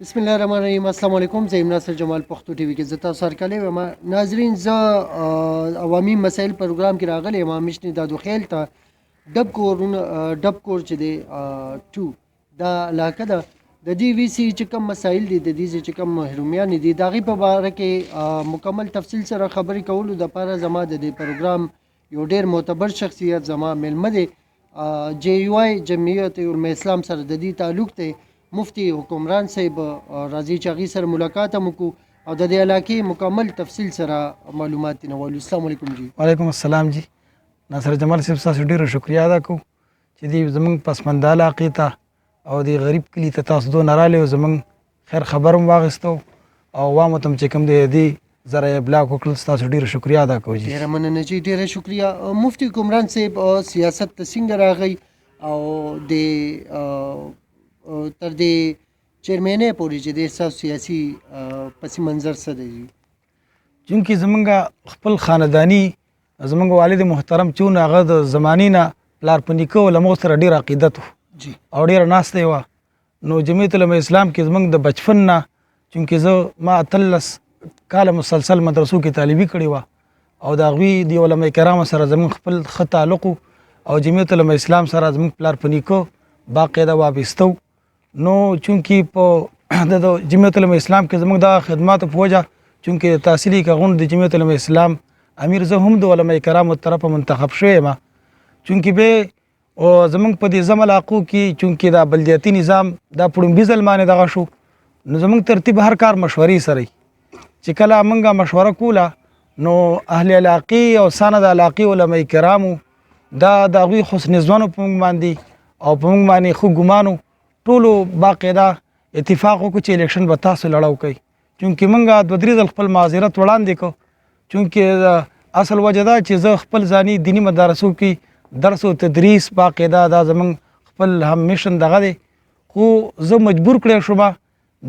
بسم الله الرحمن الرحیم. السلام علیکم. زه ناصر جمال پښتو ټي وي کې زتا سره کلی وم. ناظرین، زه عوامي مسایل پروګرام کې راغلی یم. مشنی دادو خیل ته ډب کور چې دی 2 دا علاقه ده. د دې وی سي چې کوم مسایل دي، د دې چې کوم محرومیان دي، د هغې په باره کې مکمل تفصیل سره خبرې کولو دپاره زما د دې پروګرام یو ډېر معتبر شخصیت زما میلمه دی. جے یو آی جمعیت علماء اسلام سره د دې تعلق دی. مفتی حکمران صاحب راځي چې هغې سره ملاقات هم وکړو او د دې علاقې مکمل تفصیل سره معلومات ترې نوالو. السلام علیکم جی. وعلیکم السلام جی. ناصر جمال صاحب ستاسو ډېره شکریا ادا کوو چې دې زموږ پسمانده علاقې ته او د غریب کلي ته تاسو دونه راغلئ او زموږ خیر خبر هم واخیستو او عوامو ته هم چې کوم دی دې ذرایع ابلاغ وکړل، ستاسو ډېره شکریا ادا کوو جی. ډېره مننه جی، ډېره شکریا. مفتی حکمران صاحب سیاست ته څنګه راغی او د تر دې چیرمنۍ پورې چې د ستاسو سیاسي پس منظر څه دی؟ چونکې زمونږ خپل خانداني زمونږ والد محترم چون هغه د زمانې نه پلار په نیکه له موږ سره ډېر عقیدت جی او ډېره ناسته یې وه. نو جمعیت علماء اسلام کې زمونږ د بچپن نه چونکې ما 13 کاله مسلسل مدرسو کې طالبي کړې وه او د هغوی د علماء کرامو سره زمونږ خپل ښه تعلق او جمعیت علماء اسلام سره زمونږ پلار په نیکه باقاعده وابسته. نو چونکې په د جمعیت علماء اسلام کې زموږ د خدماتو په وجه چونکې تحصیلي کغون د جمعیت علماء اسلام امیر زه هم د علماء کرامو طرفه منتخب شوی یم. چونکې به زموږ په دې زم علاقو کې چونکې دا بلدیاتي نظام دا پړومبي ځل باندې دغه شو، نو زموږ ترتیب هر کار مشورې سره چې کله موږ مشوره کوله نو اهل علاقې او ساند علاقې علماء کرامو دا د هغوی حسن ظنو په موږ باندې او په موږ باندې ښه ګمانو ټولو باقاعده اتفاق وکړو چې الیکشن به تاسو لړاو کوي. چونکې موږ 2-3 ځل خپل معذرت وړاندې کړو، چونکې اصل وجه دا چې زه خپل ځاني دیني مدارسو کې درس او تدریس باقاعده دا زموږ خپل هم میشن دغه دی، خو زه مجبور کړی شوم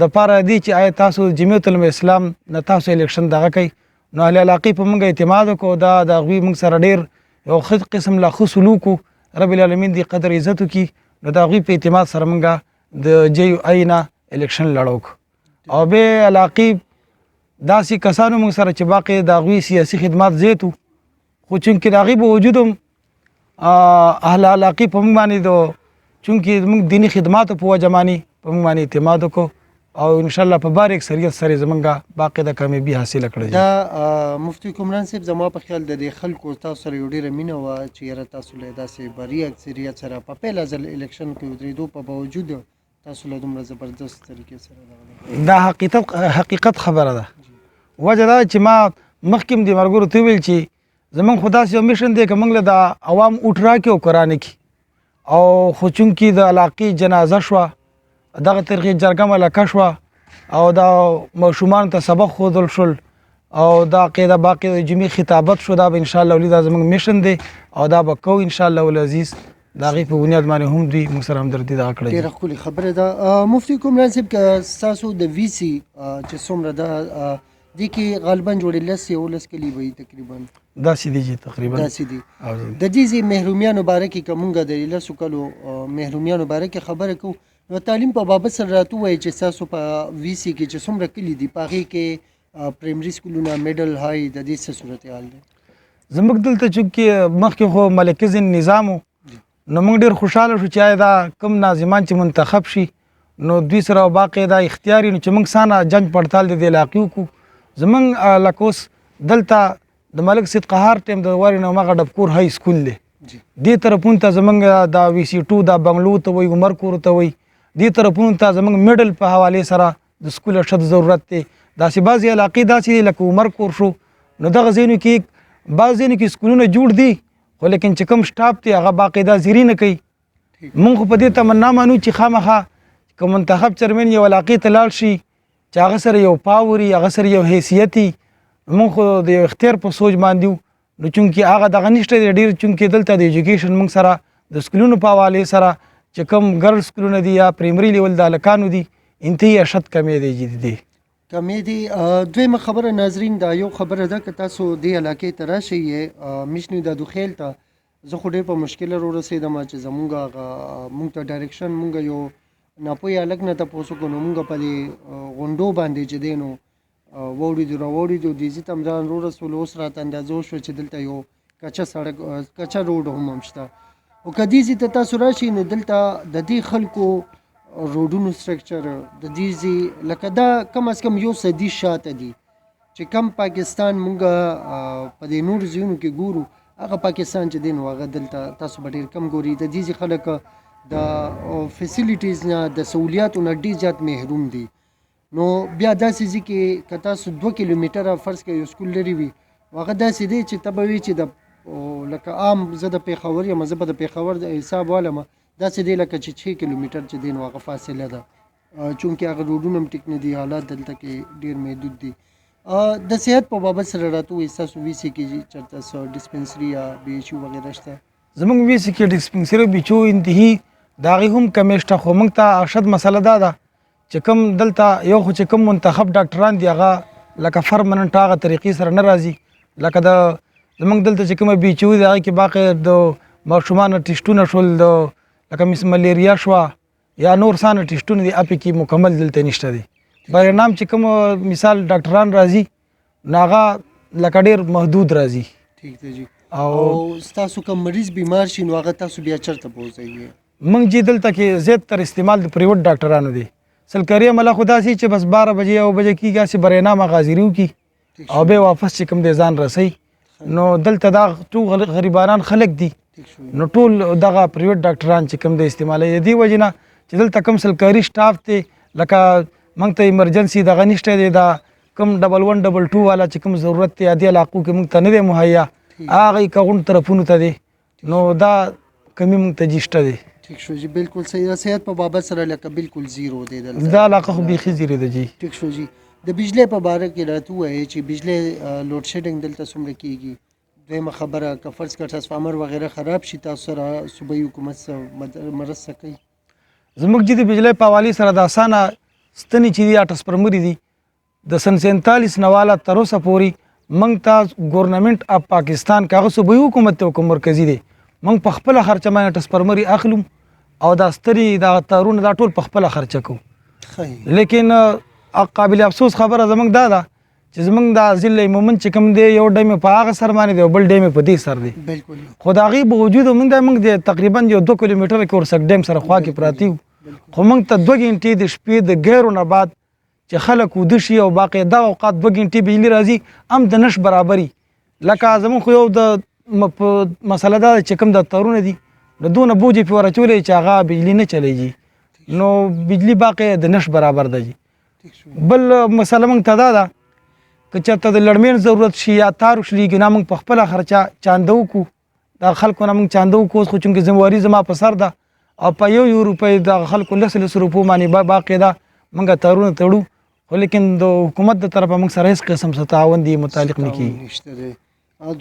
د پاره دی چې آیا تاسو جمعیت علماء اسلام نه تاسو الیکشن دغه کوي. نو اهل علاقې په موږ اعتماد وکړو، دا د هغوی موږ سره ډېر یو ښه قسم لا ښه سلوک رب العالمین دې قدر عزت وکړي. نو د هغوی په اعتماد سره موږ د جے یو آی نه الیکشن لړو او به علاقې داسې کسانو موږ سره چې باقي د هغوی سیاسي خدمات زیات وو، خو چونکې د هغوی په وجود هم اهل علاقې په موږ باندې چونکې موږ دیني خدماتو په وجه باندې په موږ باندې اعتماد وکړو او انشاءالله په بار اکثریت سره زمونږ باقاعده کامیابي حاصله کړې. دا مفتی حکمران صاحب زما په خیال د دې خلکو تاسو سره یو ډېره مینه وه چې یاره تاسو له داسې بری اکثریت سره په پیله ځل الیکشن کې ودرېدو په باوجود تاسو له دومره زبردست طریقې سره دا حقیقت خبره ده. وجه دا چې ما مخکې د ملګرو ته ویل چې زمونږ خو داسې یو میشن دی که موږ له د عوام اوټ راکړي او قرآن کړي او خو چونکې د علاقې جنازه شوه، دغه طریقې جرګه ملکه شوه او دا ماشومانو ته سبق ښودل شول او دا قاعده باقي د جمعې خطابت شو. دا به انشاءالله ولي دا زموږ میشن دی او دا به کوو انشاءالله العزیز. د هغې په بنیاد باندې هم دوی موږ سره همدردي دغه کړی. ډېره ښکلې خبره ده. مفتی حکمران صاحب که ستاسو د وي سي چې څومره ده دې کې غالبا جوړې 10-11 کلي وي تقریبا داسې دي چې تقریبا داسې دي. د دې محرومیانو باره کې که مونږ د 10 کلو محرومیانو باره کې خبره کوو نو تعلیم په بابت سره راته ووایي چې ستاسو په وي سي کې چې څومره کلي دي په هغې کې پرایمري سکولونه میډل های د دې څه صورتحال دی؟ زموږ دلته چونکې مخکې خو ملکي نظام و نو موږ ډېر خوشحاله شو چې آیا دا کوم ناظمان چې منتخب شي نو دوی سره باقاعده اختیار نو چې موږ سانه جنج پړتال د دې علاقې وکړو. زموږ لکه اوس دلته د ملک سید قهار ټیم د وارې نه هماغه ډبکور های سکول دی، دې طرفونو ته زموږ دا وي سي 2 دا بنګلو ته وایي عمرکور ته وایي، دې طرفونو ته زموږ میډل په حوالې سره د سکول شد ضرورت دی. داسې بعضې علاقې داسې دي لکه عمرکور شو نو دغه ځایونو کې بعض ځایونو کې سکولونه جوړ دي خو لیکن چې کوم سټاف دی هغه باقاعده زیري نه کوي. مونږ خو په دې تمنا مانو چې خامخا که منتخب چیرمن یو علاقې ته لاړ شي چې هغه سره یو پاور وي، هغه سره یو حیثیت وي، مونږ خو د یو اختیار په سوچ باندې یو. نو چونکې هغه دغه نشته دی ډېر، چونکې دلته د ایجوکیشن مونږ سره د سکولونو په حوالې سره چې کوم ګرل سکولونه دي یا پرایمري لیول د هلکانو دي انتهایی اشد کمې دی. کمې دي. دویمه خبره ناظرین دا یو خبره ده که تاسو دې علاقې ته راشئ مشنی دادو خیل ته، زه خو ډېر په مشکله ورسېدم چې زمونږ موږ ته ډایرکشن مونږ یو ناپوهي هلک نه تپوس وکړو نو مونږ په دې غونډو باندې چې دی نو واوړېدو راواوړېدو ډیزي ته هم ځان ورسولو. اوس راته اندازه وشوه چې دلته یو کچه سړک کچه روډ هم شته. او که دیزي ته تاسو راشئ نو دلته د دې خلکو روډونو سټرکچر د دیزي لکه دا کم از کم 1 صدي شاته دي چې کم پاکستان مونږ په دې نور ځایونو کې ګورو هغه پاکستان چې دی نو هغه دلته تاسو به ډېر کم ګوري. د دیزي خلک د فیسیلیټیز نه د سهولیاتو نه ډېر زیات محروم دي. نو بیا داسې ځي کې که تاسو 2 کیلومتره فرض کړئ یو سکول لري وي هغه داسې دی چې ته به وي چې د لکه عام زه د پېښور یم زه به د پېښور د حساب والم داسې دی لکه چې 6 کیلومتر چې دی نو هغه فاصله ده چونکې هغه روډونه هم ټیک نه دي حالات دلته کې ډېر محدود دي. د صحت په بابت سره راته وایي ستاسو وي سي کې چېرته څه ډسپنسري یا بي ایچ یو وغیره شته؟ زمونږ وي سي کې ډسپنسري بي ایچ یو انتهي د هغې هم کمې شته خو موږ ته ارشد مسله دا ده چې کوم دلته یو خو چې کوم منتخب ډاکټران دي هغه لکه فرمننټ هغه طریقې سره نه راځي. لکه د زمونږ دلته چې کومه بي ایچ یو دی هغې کې باقي د ماشومانو ټیسټونه شول د لکه مس ملیریا شوه یا نور سانه ټیسټونه دي هغې کې مکمل دلته نشته دی. برنام چې کوم مثال ډاکټران راځي نو هغه لکه ډېر محدود راځي. ٹھیک دی جی. او ستاسو کوم مریض بیمار شي نو هغه تاسو بیا چېرته بوځئ؟ موږ چې دلته کې زیات تر استعمال د پریوټ ډاکټرانو دی. سلکري عمله خو داسې چې بس 12 بجې او بجې کېږي هسې برنامه حاضري وکړي او بیا واپس چې کوم دی ځان رسوي. نو دلته دا ټول غریبانان خلک دي نو ټول دغه پریوټ ډاکټران چې کوم دی استعمالوي. د دې وجې نه چې دلته کوم سلکري سټاف دی لکه موږ ته ایمرجنسي دغه نشته دی دا کوم 1122 والا چې کوم ضرورت دی عادي علاقو کې موږ ته نه دی مهیا هغه یې که غونډ طرفونو ته دی نو دا کمی موږ ته جشته دی. ٹھیک شو جی بالکل صحیح. صحت په بابت سره لکه بالکل زیرو دی دلته دا علاقه خو بیخي زیرو ده جی. ٹھیک شو جی. د بجلی په باره کې راته ووایئ چې بجلی لوډ شیډینګ دلته څومره کیږي؟ دویمه خبره که فرض کړه ټرانسفارمر وغیره خراب شي تاسو سره صوبایي حکومت سره مرسته کوي؟ زموږ چې د بجلی په حوالې سره د اسانه ستنې چې دي یا ټرانسفارمرې دي د سن 47 نه واله تر اوسه پورې موږ ته ګورنمنټ اف پاکستان که هغه صوبایي حکومت دی او که مرکزي دی موږ په خپله خرچه باندې ټرانسفارمرې اخلو او دا سترې دا تارونه دا ټول په خپله خرچه کوو. لیکن قابل افسوس خبره زموږ دا ده چې زموږ د ضلع مومند چې کوم دی یو ډیم په هغه سر باندې دی او بل ډیم په دې سر دی. بالکل. خو د هغې باوجود موږ د تقریبا یو 2 کیلومتره کې ورسک ډیم سره خوا کې پراته یو خو موږ ته 2 غنټې د شپې د غیرو نه بعد چې خلک وده شي او باقي دغه اوقات 2 غنټې بجلي راځي هم د نش برابري. لکه زموږ خو یو د مسله دا چې کوم د تارونه دي نو دونه بوجې پې ورچولې چې هغه بجلي نه چلیږي نو بجلي باقي د نش برابر ده جي. بل مسله موږ ته دا ده که چېرته د لړمین ضرورت شي یا تار وشلېږي نو موږ په خپله خرچه چانده وکړو دا خلکو نه موږ چانده وکړو. اوس خو چونکې ذمواري زما په سر ده او په یو روپۍ د خلکو 10 روپو باندې باقي ده موږ تارونه تړو خو لیکن د حکومت د طرفه موږ سره هېڅ قسم څه تعاون دی متعلق نه کېږي.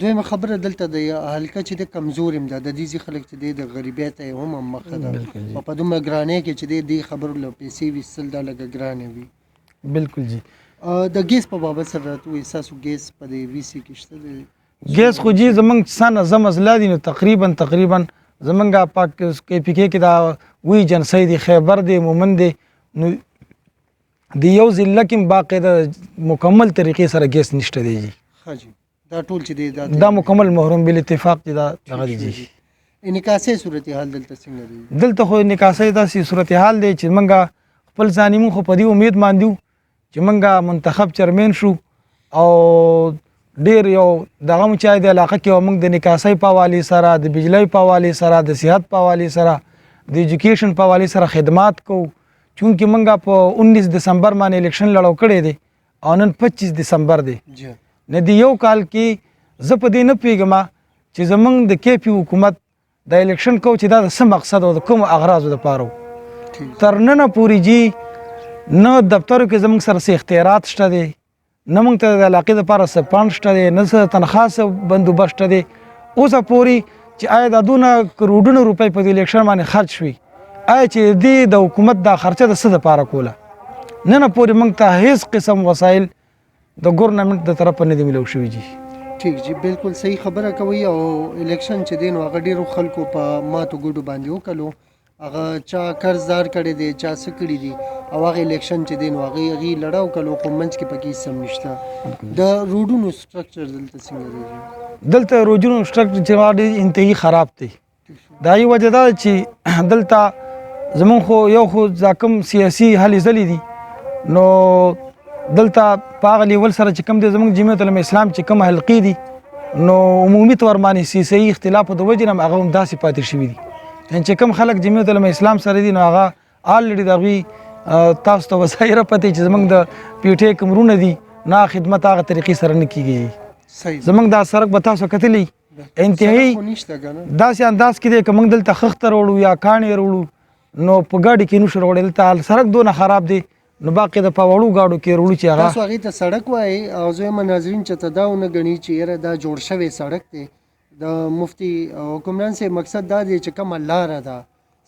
دویمه خبره دلته د هلکه چې د کمزور یم ده د دې خلک چې دی د غریبیت یې هم مخه ده او په دومره ګرانۍ کې چې دی دې خبرو له پیسې ویستل دا لږه ګرانې وي. بالکل جی. د ګیس په بابت سره راته وایي ستاسو ګیس په دې وي سي کې شته دی؟ ګیس خو جی زموږ څه نظم اضلاع دي نو تقریبا زمونږ پاک کې پی کې دا وی جنسۍ دی خیبر دی مومند دی نو د یو ضلع کې باقاعده مکمل طریقې سره ګیس نشته دی جی. ښه جی. دا ټول چې دی دا مکمل محروم بل اتفاق دی دا دغه دی جی. انعکاسي صورتحال دلته څنګه دی؟ دلته خو انعکاسي داسې صورتحال دی چې موږ خپل ځاني مونږ خو په دې امید باندې وو چې موږ منتخب چیرمین شو او ډیر یو دغه مو چې د علاقه کې موږ د نکاسۍ په حوالې سره د بجلی په حوالې سره د صحت په حوالې سره د ایجوکیشن په حوالې سره خدمات کوو چونکې موږ په 19 دسمبر باندې الیکشن لړو کړی دی او نن 25 دسمبر دی. نه دی یو کال کې زه په دې نه پوهېږم چې زموږ د کې پي حکومت د الیکشن کو چې دا د څه مقصد او د کومو اغراضو دپاره و. تر ننه پورې جي نه دفترو کې زموږ سره څه اختیارات شته دی نه موږ ته د علاقې دپاره څه فنډ شته دی نه څه تنخوا څه بندوبست شته دی. اوسه پورې چې آیا دا دونه کروډونه روپۍ په دې الیکشن باندې خرج شوي آیا چې دې د حکومت دا خرچه د څه دپاره کوله نن پورې موږ ته هیڅ قسم وسایل د ګورنمنټ د طرفه نه دي ملو شوي جي. ٹھیک جی بالکل صحیح خبره کوي او الیکشن چې دی نو هغه ډېرو خلکو په ماتو ګوډو باندې وکړو هغه چا قرضدار کړی دی چا څه کړي دي او هغه الیکشن چې دی نو هغې لړاو کلو خو منځ کې پکې سم نشته د روډونو سټرکچر دلته څنګه دی دلته روډونو سټرکچر چې انتهایی خراب دی دا یو وجه دا چې دلته زمون خو یو خو ځکم سیاسي هلې ځلې دي نو دلته په هغه لیول سره چې کوم دی زمونږ جمعیت العلماء اسلام چې کوم حلقې دي نو عمومي طور باندې سیاسي اختلاف د وجې نه هغه هم داسې پاتې شوي دي چې کوم خلک جمعیت العلماء اسلام سره دي نو هغه آلریډي د هغوی تاسو ته وظاهره پته چې زمونږ د پیټۍ کوم رونه دي نه خدمت هغه طریقې سره نه کیږي زمونږ دا سړک به تاسو کتلی انتهایی داسې انداز کې دی که موږ دلته خښته راوړو یا کاڼې راوړو نو په ګاډي کې نشو راوړی دلته سړک دونه خراب دی نو باقي د په وړو ګاډو کې راوړو چې هغه تاسو هغې ته سړک وایي او زه یم ناظرین چې ته دا ونه ګڼي چې یاره دا جوړ شوی سړک دی د مفتي حکمران صاحب مقصد دا دی چې کومه لاره ده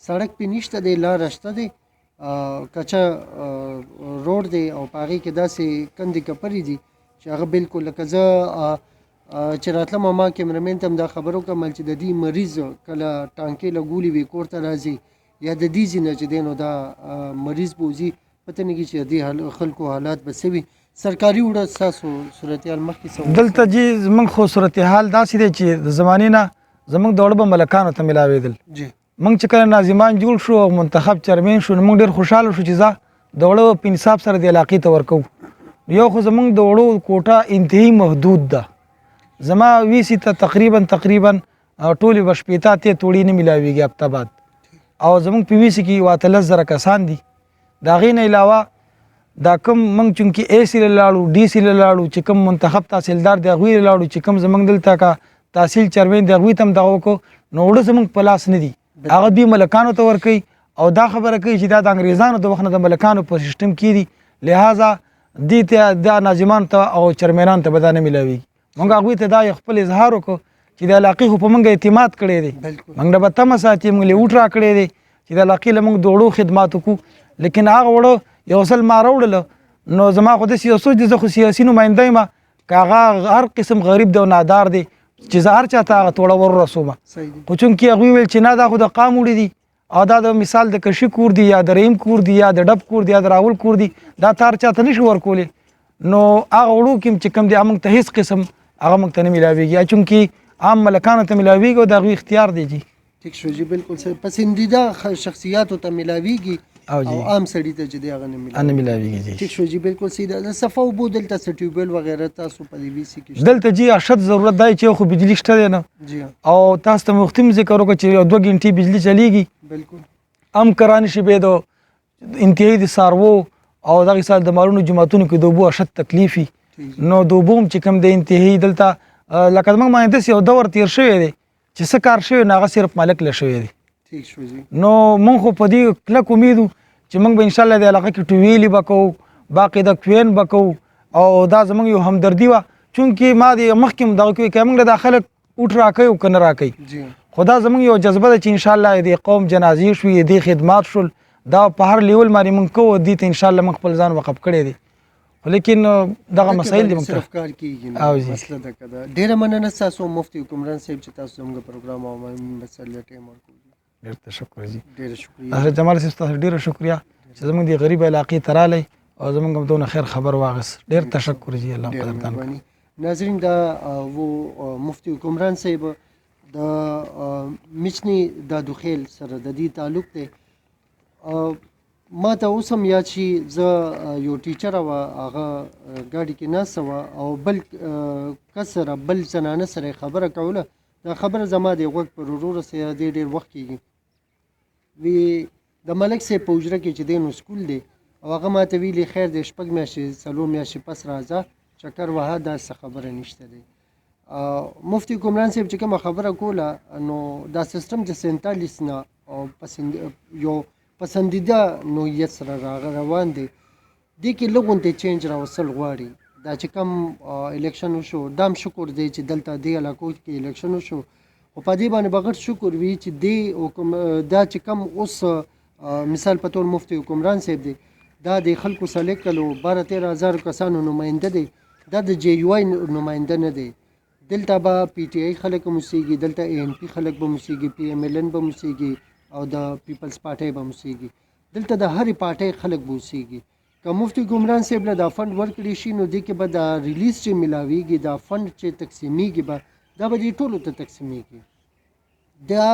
سړک پې نشته دی لاره شته دی کچا روډ دی او په هغې کې داسې کندې کپرې دي چې هغه بالکل لکه زه چې راتلم ما کیمرمین ته هم دا خبر وکړم چې د دې مریض کله ټانکې لګولي وي کور ته راځي یا د دې ځای نه چې دی نو دا مریض به وځي پته نه کېږي چې د دې خلکو حالات به څه وي سرکاري وړه ستاسو صورتحال مخکې څه دلته جی زمونږ خو صورتحال داسې دی چې د زمانې نه زمونږ د وړه به ملکانو ته میلاوېدل موږ چې کله ناظمان جوړ شو او منتخب چیرمین شو نو موږ ډېر خوشحاله شو چې ځه د وړه په انصاف سره د علاقې ته ورکوو یو خو زمونږ د وړو کوټه انتهایی محدود ده زما ویسي ته تقریبا ټولې به شپېته اتیا توړې نه میلاویږي هفته بعد او زمونږ په ویسي کې یو 18,000 کسان دي د هغې نه علاوه دا کوم موږ چونکې اے سی له لاړو ډي سی له لاړو چې کوم منتخب تحصیلدار دی هغوی له لاړو چې کوم زمونږ دلته کا تحصیل چیرمین دی هغوی ته هم دغه وکړو نو وړه زمونږ په لاس نه دي هغه دوی ملکانو ته ورکوي او دا خبره کوي چې دا د انګریزانو د وخت نه د ملکانو په سیستم کې دي لہذا دې ته دا ناظمانو ته او چیرمینانو ته به دا نه میلاویږي موږ هغوی ته دا خپل اظهار وکړو چې د علاقې خو په موږ اعتماد کړی دی موږ به تمه ساتي موږ لیوټ را کړی دی چې د علاقې له موږ د وړو خدمات وکړو لیکن هغه وړو یو ځل ما راوړله نو زما خو داسې یو سوچ دی زه خو سیاسي نماینده یم که هغه هر قسم غریب دی او نادار دی چې زه هر چا ته هغه توړه ور رسومه خو چونکې هغوی ویل چې نه دا خو د قام وړي دي او دا د مثال د کشي کور دی یا د رحیم کور دی یا د ډب کور دی یا د راول کور دی دا ته هر چا ته نشي ورکولی نو هغه وړو کې چې کوم دی موږ ته هېڅ قسم هغه موږ ته نه میلاویږي چونکې عام ملکانو ته میلاویږي او د هغوی اختیار دی جی ټیک شو جی بالکل پسندیده شخصیاتو ته میلاویږي او عام سړي ته چې دی هغه نه میلاویږي جی ټیک شو جی بالکل صحیح ده صفه اوبو دلته څه ټیوبویل وغیره تاسو په دې وي سي کې دلته جی اشد ضرورت دی چې خو بجلی شته دی نه جی او تاسو ته مختم ذکر وکړو چې 2 غنټې بجلی چلیږي بالکل ام کرانی شي به دو انتهایی د سارو او دغه سال د مالونو جماعتونو کې د اوبو اشد تکلیفي نو د اوبو چې کوم د انتهایی دلته لکه موږ باندې داسې یو دور تیر شوی دی چې څه کار شوی نه هغه صرف مالک له شوی دی ٹھیک شو جی نو موږ خو په دې کلک امیدو چې موږ به ان شاء الله د علاقې کې ټویلې بکو باقي د کوین بکو او دا زموږ یو همدردي وه چونکې ما د مخکې هم دغه کوي که موږ د خلک اوټ راکوي او که نه راکوي خو دا زموږ یو جذبه ده چې ان شاء الله د قوم جنازې شوي د خدمات شول دا په هر لیول باندې موږ کوو دې ته ان شاء الله موږ خپل ځان وقف کړی دی لیکن دغه مسایل دي صرف کار کیږي مسله ده کده ډیره مننه تاسو مفتي حکمران صاحب چې تاسو موږ پروګرام او مسله ټیم ورکړو ډیر تشکر جی ډیر شکریہ حضرت جمال صاحب تاسو ډیر شکریہ چې زموږ د غریب علاقې تراله او زموږ هم دونه خیر خبر واغس ډیر تشکر جی الله قدردان ناظرین دا وو مفتي حکمران صاحب د مچنی د دوخیل سره د دې تعلق دی ما ته اوس هم یاد شي زه یو ټیچر وه هغه ګاډي کې ناسته وه او بل کس سره بل زنانه سره خبره کوله دا خبره زما د غوږ پر ورو رسېده ډېر وخت کېږي وی د ملک صاحب په حجره کې چې دی نو سکول دی او هغه ما ته ویلي خیر دی 6 میاشتې 4 میاشتې پس راځه چکر وهه داسې خبره نشته دی مفتي حکمران صاحب چې کومه خبره کوله نو دا سیستم چې 47 نه او یو پسندیده نوعیت سره روان دی دې کې لږ غونډې چینج راوستل غواړي دا چې کوم الیکشن وشو دام شکر دی چې دلته دې علاقو کې الیکشن وشو خو په دې باندې بغیر شکر وي چې دې دا چې کوم اوس مثال په تور مفتي حکمران صاحب دی دا د خلکو سره کلو 12-13 کسانو نماینده دی دا د جی یو آی نماینده نه دی دلته به پی ټی آی خلک موسیږي دلته ای ان پی خلک به موسیږي پی ام ال ان به موسیږي او د پیپلز پارټۍ به اوسېږي. دلته د هرې پارټۍ خلک به اوسېږي. که مفتي ګمران صاحب له دا فنډ ورکړی شي نو دې کې به دا ریلیز چې میلاویږي، دا فنډ چې تقسیمیږي به دا به دې ټولو ته تقسیمیږي. دا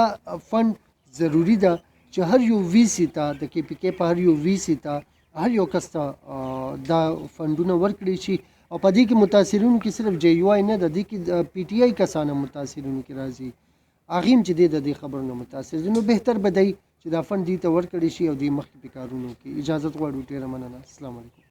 فنډ ضروری ده چې هر یو وی سی ته د کې پی کې په هر یو وی سی ته هر یو کس ته دا فنډونه ورکړي شي. او په دې کې متاثرینو کې صرف جے یو آی نه ده، دې کې پی ټی آی کسانه متاثرینو کې راځي، هغه چې د دې خبرونو متاثر دي. نو بهتر به دی چې دا فنډ دې ته ورکړي شي او دې مخکې په کارونو کې. اجازه غواړو، ډیره مننه. السلام علیکم.